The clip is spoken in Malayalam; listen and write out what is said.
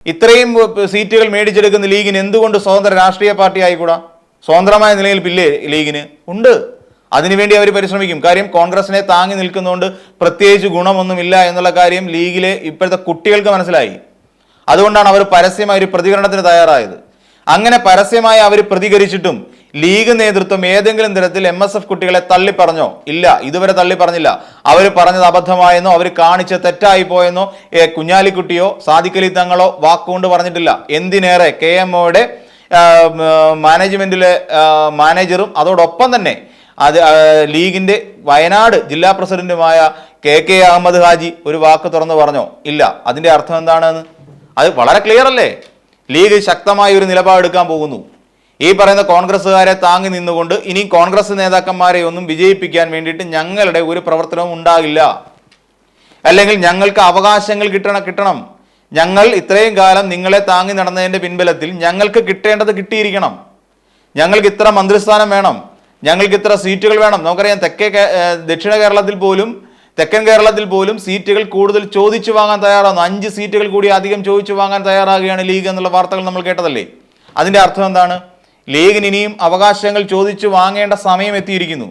ഇത്രയും സീറ്റുകൾ മേടിച്ചെടുക്കുന്ന ലീഗിന് എന്തുകൊണ്ട് സ്വതന്ത്ര രാഷ്ട്രീയ പാർട്ടി ആയിക്കൂടാ? സ്വതന്ത്രമായ നിലനിൽപ്പില്ലേ ലീഗിന്? ഉണ്ട്. അതിനുവേണ്ടി അവർ പരിശ്രമിക്കും. കാര്യം കോൺഗ്രസിനെ താങ്ങി നിൽക്കുന്നതുകൊണ്ട് പ്രത്യേകിച്ച് ഗുണമൊന്നുമില്ല എന്നുള്ള കാര്യം ലീഗിലെ ഇപ്പോഴത്തെ കുട്ടികൾക്ക് മനസ്സിലായി. അതുകൊണ്ടാണ് അവർ പരസ്യമായ ഒരു പ്രതികരണത്തിന് തയ്യാറായത്. അങ്ങനെ പരസ്യമായി അവർ പ്രതികരിച്ചിട്ടും ലീഗ് നേതൃത്വം ഏതെങ്കിലും തരത്തിൽ MSF കുട്ടികളെ തള്ളി പറഞ്ഞോ? ഇല്ല, ഇതുവരെ തള്ളി പറഞ്ഞില്ല. അവർ പറഞ്ഞത് അബദ്ധമായെന്നോ അവർ കാണിച്ച തെറ്റായി പോയെന്നോ കുഞ്ഞാലിക്കുട്ടിയോ സാദിഖലി തങ്ങളോ വാക്കുകൊണ്ട് പറഞ്ഞിട്ടില്ല. എന്തിനേറെ KMOയുടെ മാനേജ്മെന്റിലെ മാനേജറും അതോടൊപ്പം തന്നെ ലീഗിന്റെ വയനാട് ജില്ലാ പ്രസിഡന്റുമായ KK അഹമ്മദ് ഹാജി ഒരു വാക്ക് തുറന്നു പറഞ്ഞോ? ഇല്ല. അതിന്റെ അർത്ഥം എന്താണെന്ന് അത് വളരെ ക്ലിയർ അല്ലേ? ലീഗ് ശക്തമായ ഒരു നിലപാടെടുക്കാൻ പോകുന്നു. ഈ പറയുന്ന കോൺഗ്രസ്സുകാരെ താങ്ങി നിന്നുകൊണ്ട് ഇനി കോൺഗ്രസ് നേതാക്കന്മാരെ ഒന്നും വിജയിപ്പിക്കാൻ വേണ്ടിയിട്ട് ഞങ്ങളുടെ ഒരു പ്രവർത്തനവും ഉണ്ടാകില്ല. അല്ലെങ്കിൽ ഞങ്ങൾക്ക് അവകാശങ്ങൾ കിട്ടണം. ഞങ്ങൾ ഇത്രയും കാലം നിങ്ങളെ താങ്ങി നടന്നതിന്റെ പിൻബലത്തിൽ ഞങ്ങൾക്ക് കിട്ടേണ്ടത് കിട്ടിയിരിക്കണം. ഞങ്ങൾക്ക് ഇത്ര മന്ത്രിസ്ഥാനം വേണം, ഞങ്ങൾക്ക് ഇത്ര സീറ്റുകൾ വേണം. നമുക്കറിയാം ദക്ഷിണ കേരളത്തിൽ പോലും തെക്കൻ കേരളത്തിൽ പോലും സീറ്റുകൾ കൂടുതൽ ചോദിച്ചു വാങ്ങാൻ തയ്യാറാകുന്നു. 5 സീറ്റുകൾ കൂടി അധികം ചോദിച്ചു വാങ്ങാൻ തയ്യാറാകുകയാണ് ലീഗ് എന്നുള്ള വാർത്തകൾ നമ്മൾ കേട്ടതല്ലേ? അതിന്റെ അർത്ഥം എന്താണ്? ലീഗിന് ഇനിയും അവകാശങ്ങൾ ചോദിച്ചു വാങ്ങേണ്ട സമയം എത്തിയിരിക്കുന്നു.